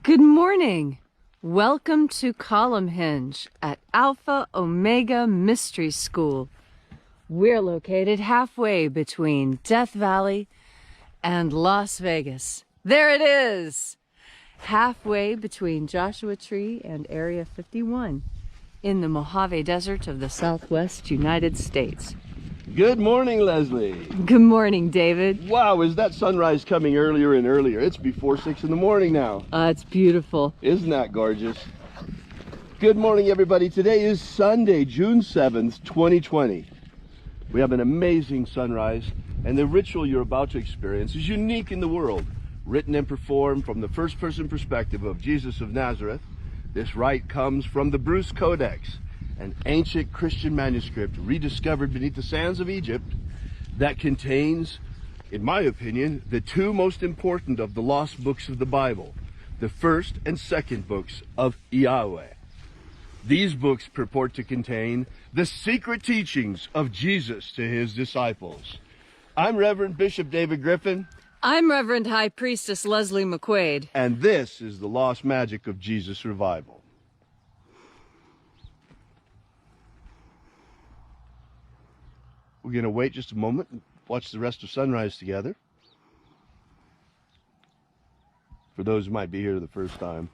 Good morning. Welcome to Column Hinge at Alpha Ωmega Mystery School. We're located halfway between Death Valley and Las Vegas. There it is! Halfway between Joshua Tree and Area 51 in the Mojave Desert of the Southwest United States. Good morning, Leslie. Good morning, David. Wow, is that sunrise coming earlier and earlier? It's before 6 in the morning now. It's beautiful. Isn't that gorgeous? Good morning, everybody. Today is Sunday, June 7th, 2020. We have an amazing sunrise, and the ritual you're about to experience is unique in the world. Written and performed from the first-person perspective of Jesus of Nazareth, this rite comes from the Bruce Codex, an ancient Christian manuscript rediscovered beneath the sands of Egypt that contains, in my opinion, the two most important of the lost books of the Bible, the first and second books of Yahweh. These books purport to contain the secret teachings of Jesus to his disciples. I'm Reverend Bishop David Griffin. I'm Reverend High Priestess Leslie McQuade. And this is the Lost Magic of Jesus Revival. We're going to wait just a moment and watch the rest of sunrise together. For those who might be here the first time.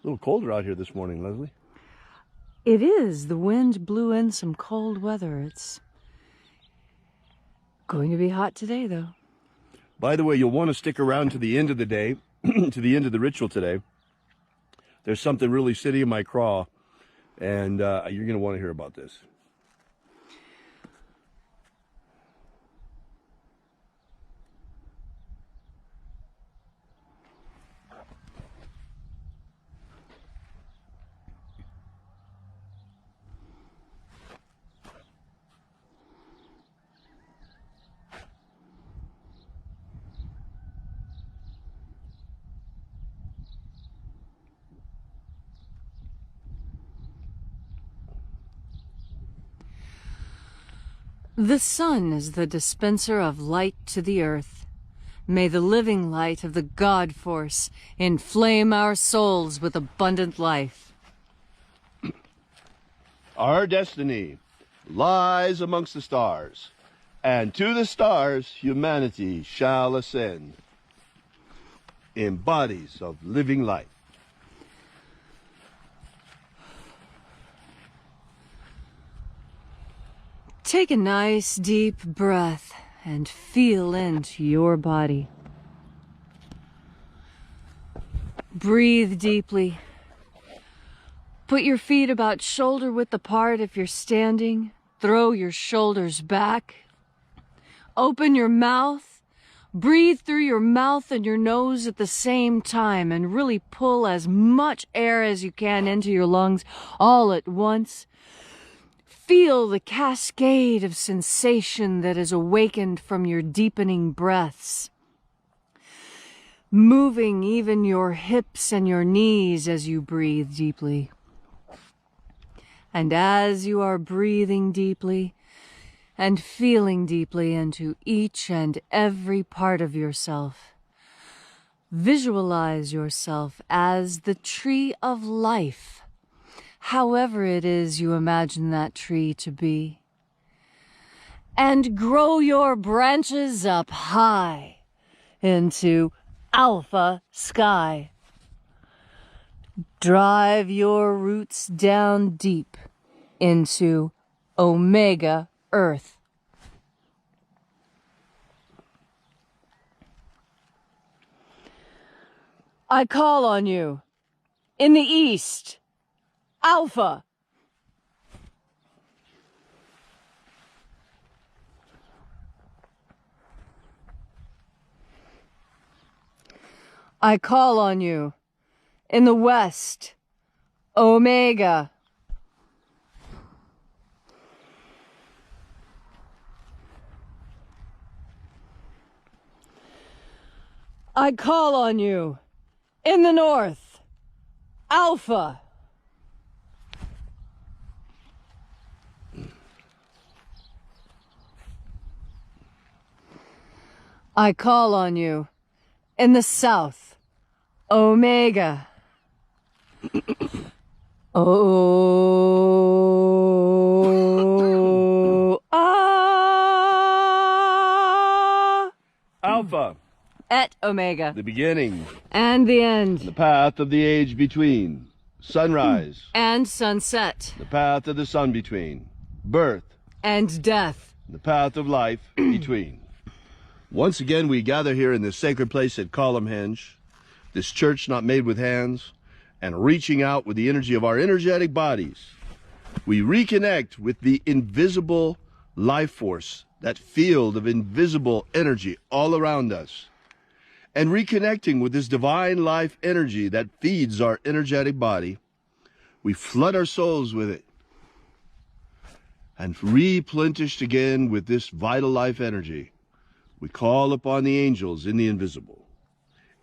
A little colder out here this morning, Leslie. It is. The wind blew in some cold weather. It's going to be hot today, though. By the way, you'll want to stick around to the end of the day, to the end of the ritual today. There's something really sitting in my craw, and you're going to want to hear about this. The sun is the dispenser of light to the earth. May the living light of the God Force inflame our souls with abundant life. Our destiny lies amongst the stars, and to the stars humanity shall ascend in bodies of living light. Take a nice deep breath and feel into your body. Breathe deeply. Put your feet about shoulder width apart if you're standing. Throw your shoulders back. Open your mouth. Breathe through your mouth and your nose at the same time and really pull as much air as you can into your lungs all at once. Feel the cascade of sensation that is awakened from your deepening breaths, moving even your hips and your knees as you breathe deeply. And as you are breathing deeply and feeling deeply into each and every part of yourself, visualize yourself as the tree of life, however it is you imagine that tree to be. And grow your branches up high into Alpha Sky. Drive your roots down deep into Omega Earth. I call on you in the east, Alpha. I call on you in the west, Omega. I call on you in the north, Alpha. I call on you. In the south, Omega. Oh, ah. Alpha, Et Omega. the beginning, And the end. the path of the age between. Sunrise, And sunset. the path of the sun between. Birth, And death. the path of life between. Once again, we gather here in this sacred place at Columnhenge, this church not made with hands, and reaching out with the energy of our energetic bodies. We reconnect with the invisible life force, that field of invisible energy all around us, and reconnecting with this divine life energy that feeds our energetic body. We flood our souls with it and replenished again with this vital life energy. We call upon the angels in the invisible,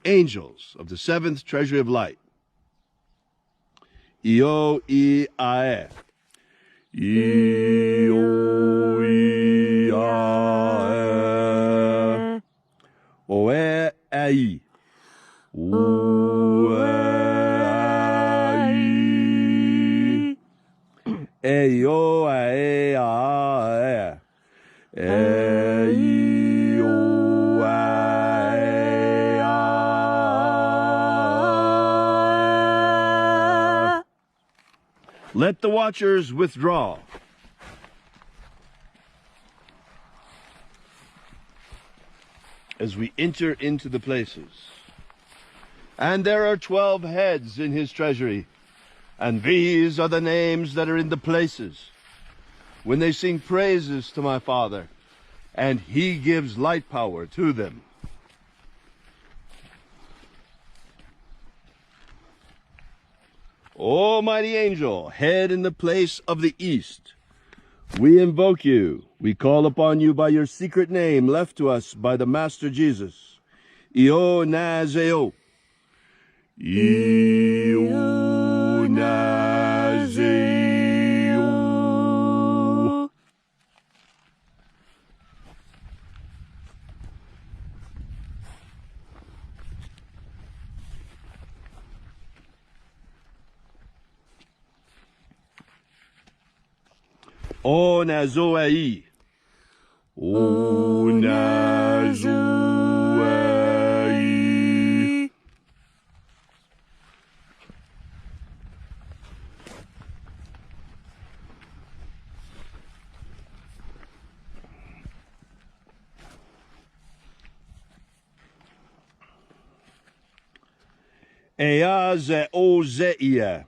angels of the seventh treasury of light. Io I Ae. Io I Ae. Oe Ai. Oe Ai. Eio Ae Ae. Eio Ae Ae. Let the watchers withdraw. As we enter into the places. And there are 12 heads in his treasury. And these are the names that are in the places. When they sing praises to my Father, and he gives light power to them. O mighty angel, head in the place of the east, we invoke you. We call upon you by your secret name left to us by the Master Jesus. Io Nazeo. Io Nazeo. O Nazoai. O Nazoai. Ea ze o zeia.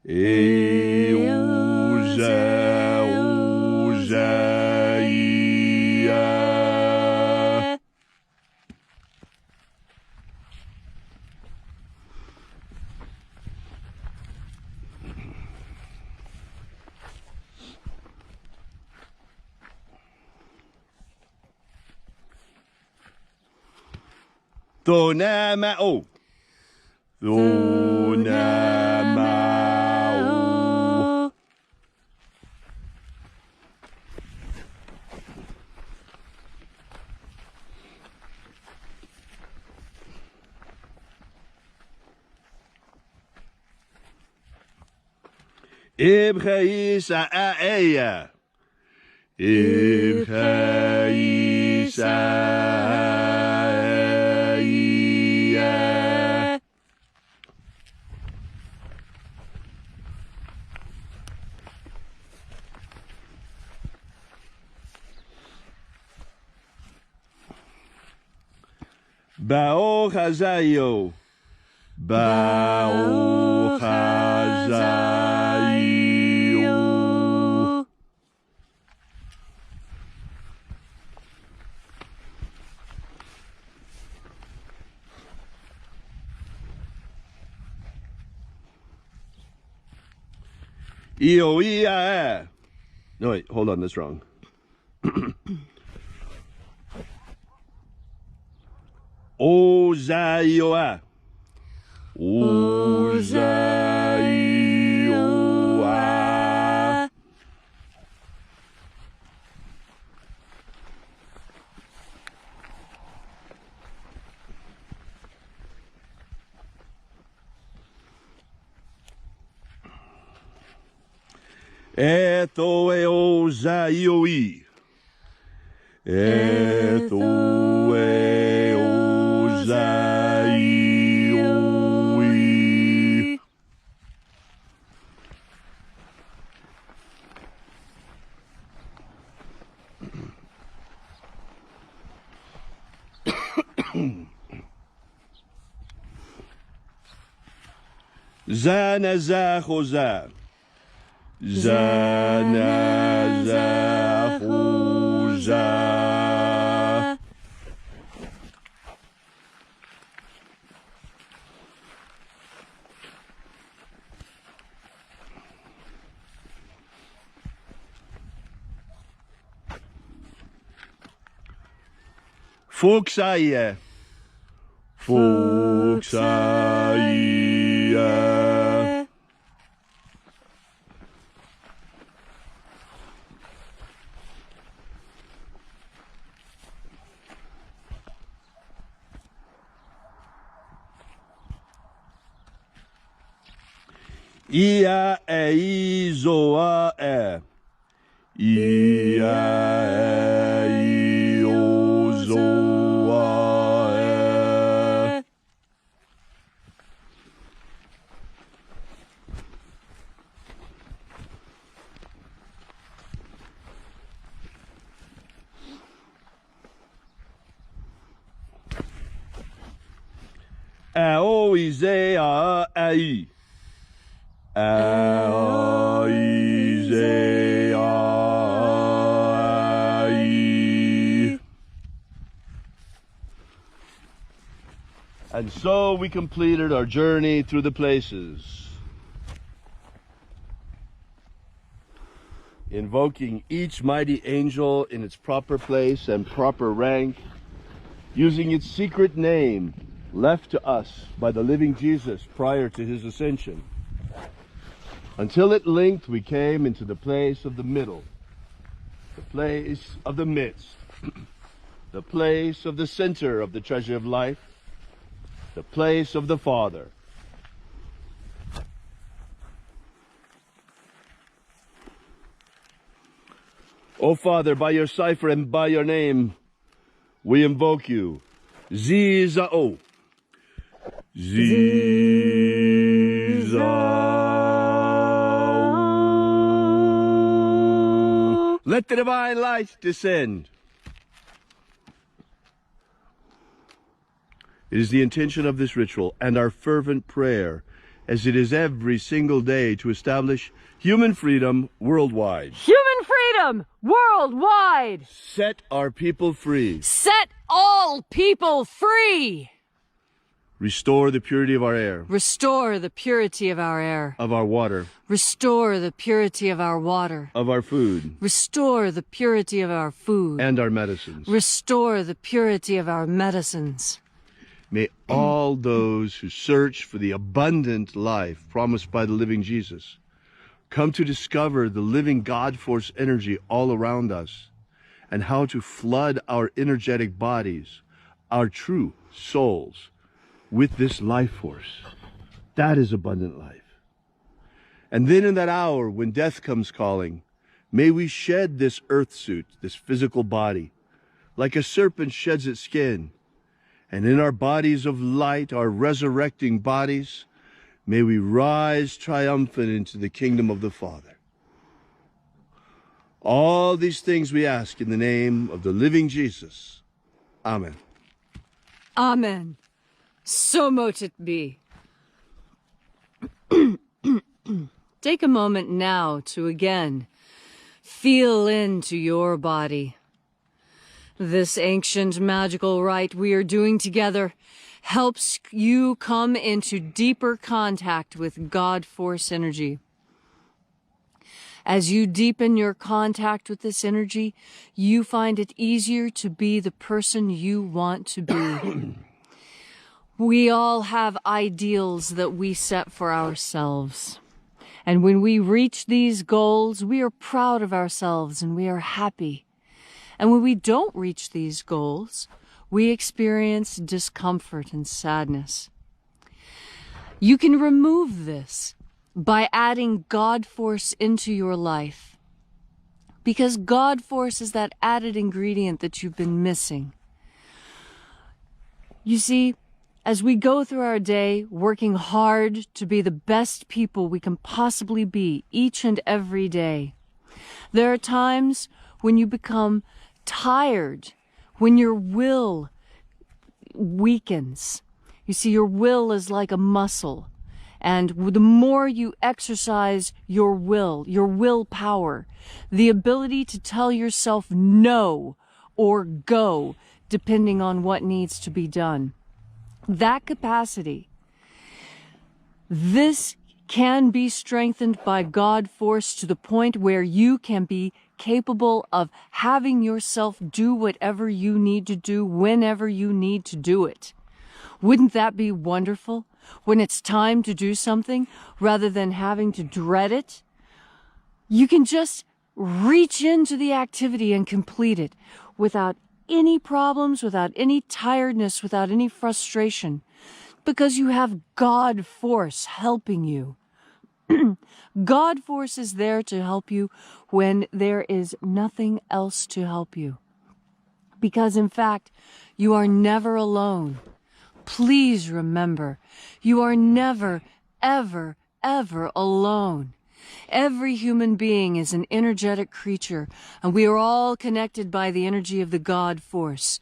E o zeia. Tona ma'o. Tona ma'o. Ibchaïs a'eya. Ibchaïs a'eya. Ba'o chazayo. Ba'o chazayo. Io-ia. No, wait, hold on, that's wrong. O-za-io-a. O-za-io-a. Etho eo zaioi. Etho eo zaioi. Zanazachoza. Zanazachoza. Fuxaia. Fuxaia. Ia e izoa e. Ia e izoa e. Ao izea ai. Ao izea ai. And so we completed our journey through the places, invoking each mighty angel in its proper place and proper rank, using its secret name left to us by the living Jesus prior to his ascension, until at length we came into the place of the middle, the place of the midst, the place of the center of the treasure of life, the place of the Father. O Father, by your cipher and by your name, we invoke you. Zizao. Zizao. Let the divine light descend. It is the intention of this ritual and our fervent prayer, as it is every single day, to establish human freedom worldwide. Human freedom worldwide! Set our people free. Set all people free! Restore the purity of our air. Restore the purity of our air. Of our water. Restore the purity of our water. Of our food. Restore the purity of our food. And our medicines. Restore the purity of our medicines. May all those who search for the abundant life promised by the living Jesus come to discover the living God force energy all around us, and how to flood our energetic bodies, our true souls, with this life force. That is abundant life. And then in that hour when death comes calling, may we shed this earth suit, this physical body, like a serpent sheds its skin. And in our bodies of light, our resurrecting bodies, may we rise triumphant into the kingdom of the Father. All these things we ask in the name of the living Jesus. Amen. Amen. So mote it be. Take a moment now to again feel into your body. This ancient magical rite we are doing together helps you come into deeper contact with God Force energy. As you deepen your contact with this energy, you find it easier to be the person you want to be. We all have ideals that we set for ourselves. And when we reach these goals, we are proud of ourselves and we are happy. And when we don't reach these goals, we experience discomfort and sadness. You can remove this by adding God Force into your life. Because God Force is that added ingredient that you've been missing. You see, as we go through our day working hard to be the best people we can possibly be each and every day, there are times when you become tired, when your will weakens. You see, your will is like a muscle. And the more you exercise your willpower, the ability to tell yourself no or go, depending on what needs to be done, that capacity, this can be strengthened by God Force to the point where you can be capable of having yourself do whatever you need to do whenever you need to do it. Wouldn't that be wonderful? When it's time to do something, rather than having to dread it, you can just reach into the activity and complete it without any problems, without any tiredness, without any frustration, because you have God Force helping you. God Force is there to help you when there is nothing else to help you. Because in fact, you are never alone. Please remember, you are never, ever, ever alone. Every human being is an energetic creature, and we are all connected by the energy of the God Force.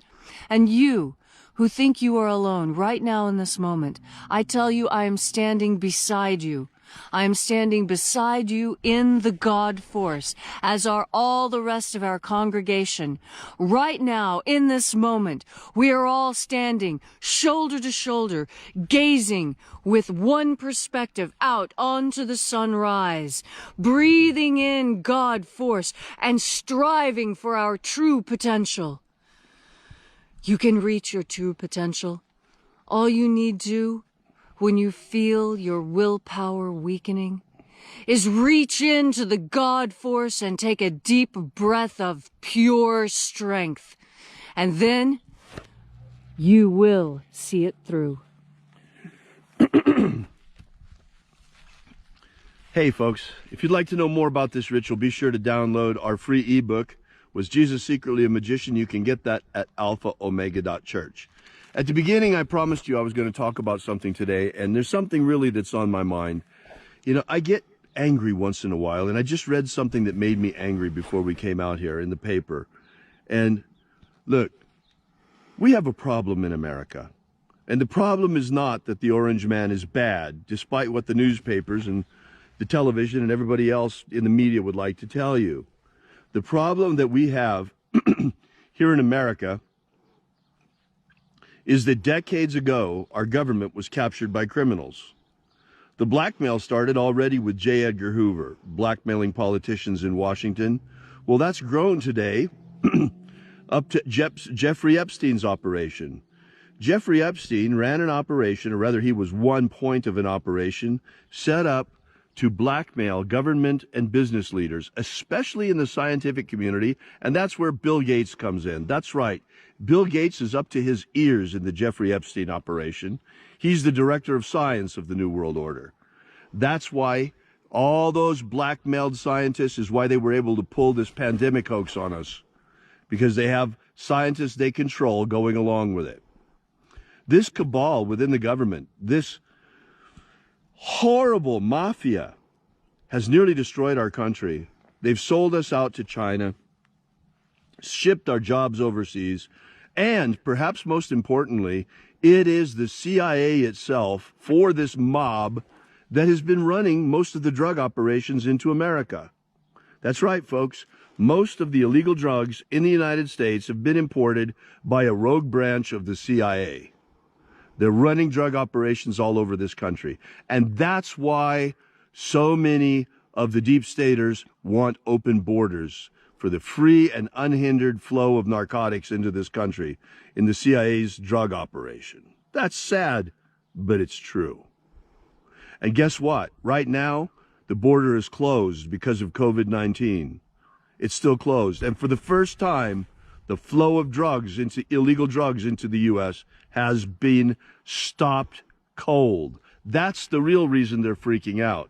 And you, who think you are alone right now in this moment, I tell you, I am standing beside you. I am standing beside you in the God Force, as are all the rest of our congregation. Right now, in this moment, we are all standing shoulder to shoulder, gazing with one perspective out onto the sunrise, breathing in God Force and striving for our true potential. You can reach your true potential. All you need to, when you feel your willpower weakening, is reach into the God Force and take a deep breath of pure strength. And then you will see it through. Hey folks, if you'd like to know more about this ritual, be sure to download our free ebook, Was Jesus Secretly a Magician? You can get that at alphaomega.church. At the beginning, I promised you I was going to talk about something today, and there's something really that's on my mind. You know, I get angry once in a while, and I just read something that made me angry before we came out here in the paper. And look, we have a problem in America. And the problem is not that the orange man is bad, despite what the newspapers and the television and everybody else in the media would like to tell you. The problem that we have here in America is that decades ago, our government was captured by criminals. The blackmail started already with J. Edgar Hoover, blackmailing politicians in Washington. Well, that's grown today up to Jeffrey Epstein's operation. Jeffrey Epstein ran an operation, or rather he was one point of an operation, set up to blackmail government and business leaders, especially in the scientific community, and that's where Bill Gates comes in. That's right. Bill Gates is up to his ears in the Jeffrey Epstein operation. He's the director of science of the New World Order. That's why all those blackmailed scientists is why they were able to pull this pandemic hoax on us, because they have scientists they control going along with it. This cabal within the government, this horrible mafia, has nearly destroyed our country. They've sold us out to China, shipped our jobs overseas, and perhaps most importantly, it is the CIA itself for this mob that has been running most of the drug operations into America. That's right, folks. Most of the illegal drugs in the United States have been imported by a rogue branch of the CIA. They're running drug operations all over this country. And that's why so many of the deep staters want open borders for the free and unhindered flow of narcotics into this country in the CIA's drug operation. That's sad, but it's true. And guess what? Right now, the border is closed because of COVID-19. It's still closed. And for the first time, the flow of drugs into illegal drugs into the U.S. has been stopped cold. That's the real reason they're freaking out.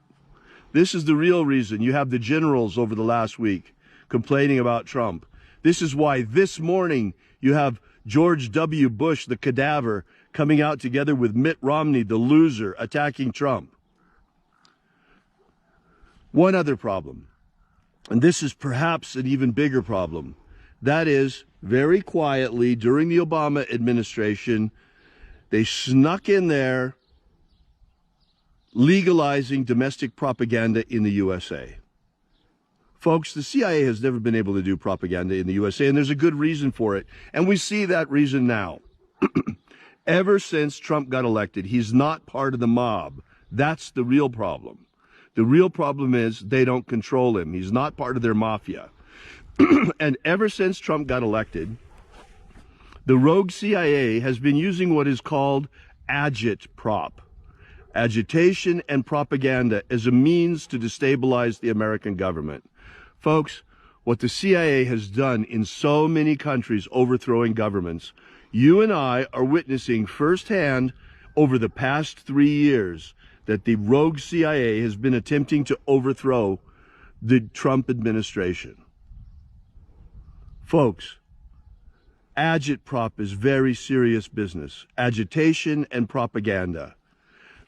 This is the real reason you have the generals over the last week complaining about Trump. This is why this morning you have George W. Bush, the cadaver, coming out together with Mitt Romney, the loser, attacking Trump. One other problem, and this is perhaps an even bigger problem. That is, very quietly during the Obama administration, they snuck in there legalizing domestic propaganda in the USA. Folks, the CIA has never been able to do propaganda in the USA, and there's a good reason for it. And we see that reason now. Ever since Trump got elected, he's not part of the mob. That's the real problem. The real problem is they don't control him. He's not part of their mafia. And ever since Trump got elected, the rogue CIA has been using what is called agitprop, agitation and propaganda, as a means to destabilize the American government. Folks, what the CIA has done in so many countries overthrowing governments, you and I are witnessing firsthand over the past 3 years that the rogue CIA has been attempting to overthrow the Trump administration. Folks, agitprop is very serious business. Agitation and propaganda.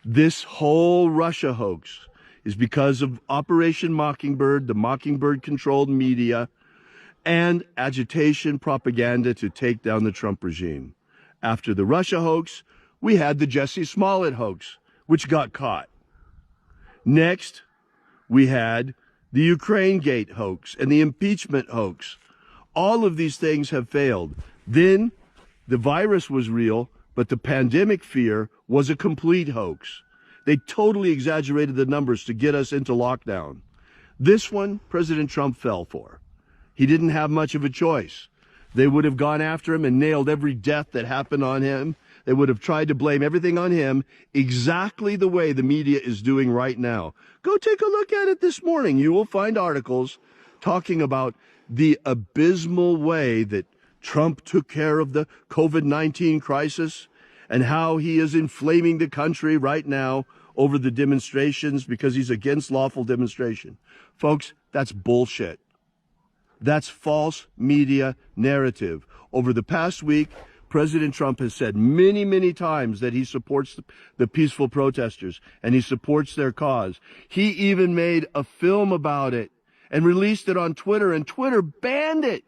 This whole Russia hoax is because of Operation Mockingbird, the Mockingbird-controlled media, and agitation propaganda to take down the Trump regime. After the Russia hoax, we had the Jussie Smollett hoax, which got caught. Next, we had the Ukraine Gate hoax and the impeachment hoax. All of these things have failed. Then the virus was real, but the pandemic fear was a complete hoax. They totally exaggerated the numbers to get us into lockdown. This one, President Trump fell for. He didn't have much of a choice. They would have gone after him and nailed every death that happened on him. They would have tried to blame everything on him, exactly the way the media is doing right now. Go take a look at it this morning. You will find articles talking about the abysmal way that Trump took care of the COVID-19 crisis and how he is inflaming the country right now over the demonstrations because he's against lawful demonstration. Folks, that's bullshit. That's false media narrative. Over the past week, President Trump has said many, many times that he supports the peaceful protesters and he supports their cause. He even made a film about it and released it on Twitter, and Twitter banned it.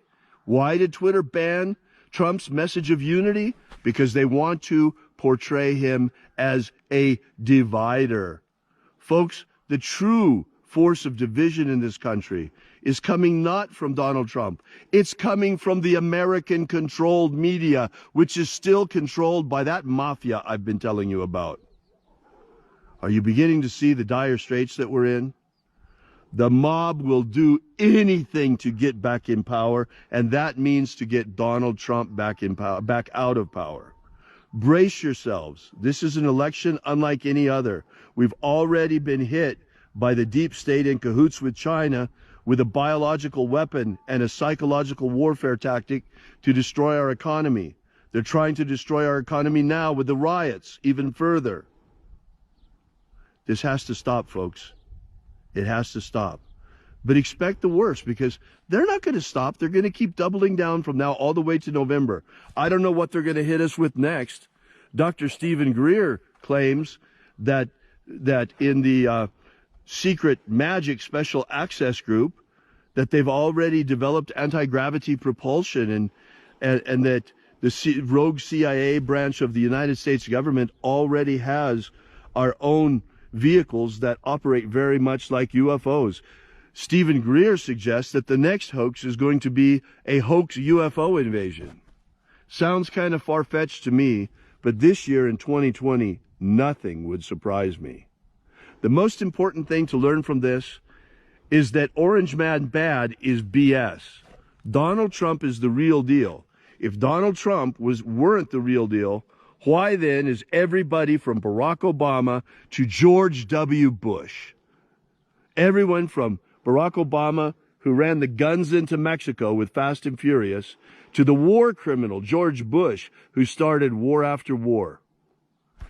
Why did Twitter ban Trump's message of unity? Because they want to portray him as a divider. Folks, the true force of division in this country is coming not from Donald Trump. It's coming from the American-controlled media, which is still controlled by that mafia I've been telling you about. Are you beginning to see the dire straits that we're in? The mob will do anything to get back in power, and that means to get Donald Trump back in power, back out of power. Brace yourselves. This is an election unlike any other. We've already been hit by the deep state in cahoots with China with a biological weapon and a psychological warfare tactic to destroy our economy. They're trying to destroy our economy now with the riots even further. This has to stop, folks. It has to stop. But expect the worst, because they're not going to stop. They're going to keep doubling down from now all the way to November. I don't know what they're going to hit us with next. Dr. Stephen Greer claims that in the secret Magick special access group, that they've already developed anti-gravity propulsion and that the rogue CIA branch of the United States government already has our own vehicles that operate very much like UFOs. Stephen Greer suggests that the next hoax is going to be a hoax UFO invasion. Sounds kind of far-fetched to me, but this year in 2020, nothing would surprise me. The most important thing to learn from this is that Orange Man Bad is BS. Donald Trump is the real deal. If Donald Trump weren't the real deal, why then is everybody from Barack Obama to George W. Bush, everyone from Barack Obama, who ran the guns into Mexico with Fast and Furious, to the war criminal George Bush, who started war after war?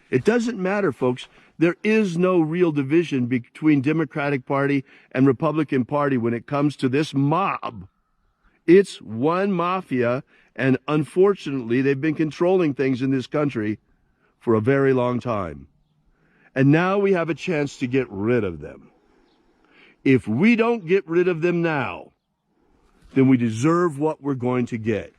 It doesn't matter, folks. There is no real division between Democratic Party and Republican Party when it comes to this mob. It's one mafia, and unfortunately, they've been controlling things in this country for a very long time. And now we have a chance to get rid of them. If we don't get rid of them now, then we deserve what we're going to get.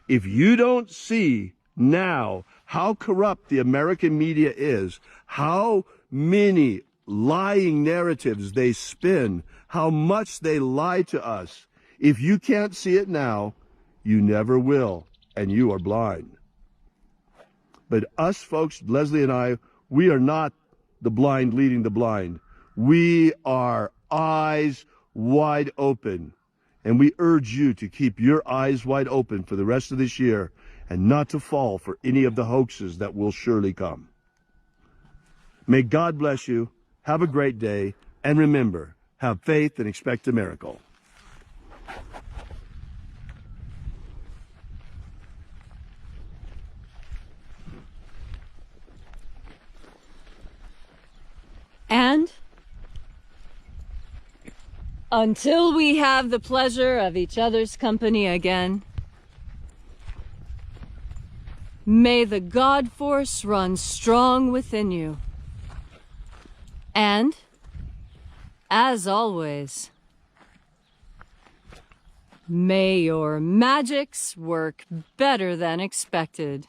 If you don't see now how corrupt the American media is, how many lying narratives they spin, how much they lie to us, if you can't see it now, you never will, and you are blind. But us folks, Leslie and I, we are not the blind leading the blind. We are eyes wide open. And we urge you to keep your eyes wide open for the rest of this year and not to fall for any of the hoaxes that will surely come. May God bless you. Have a great day. And remember, have faith and expect a miracle. And until we have the pleasure of each other's company again, may the God force run strong within you. And, as always, may your magics work better than expected.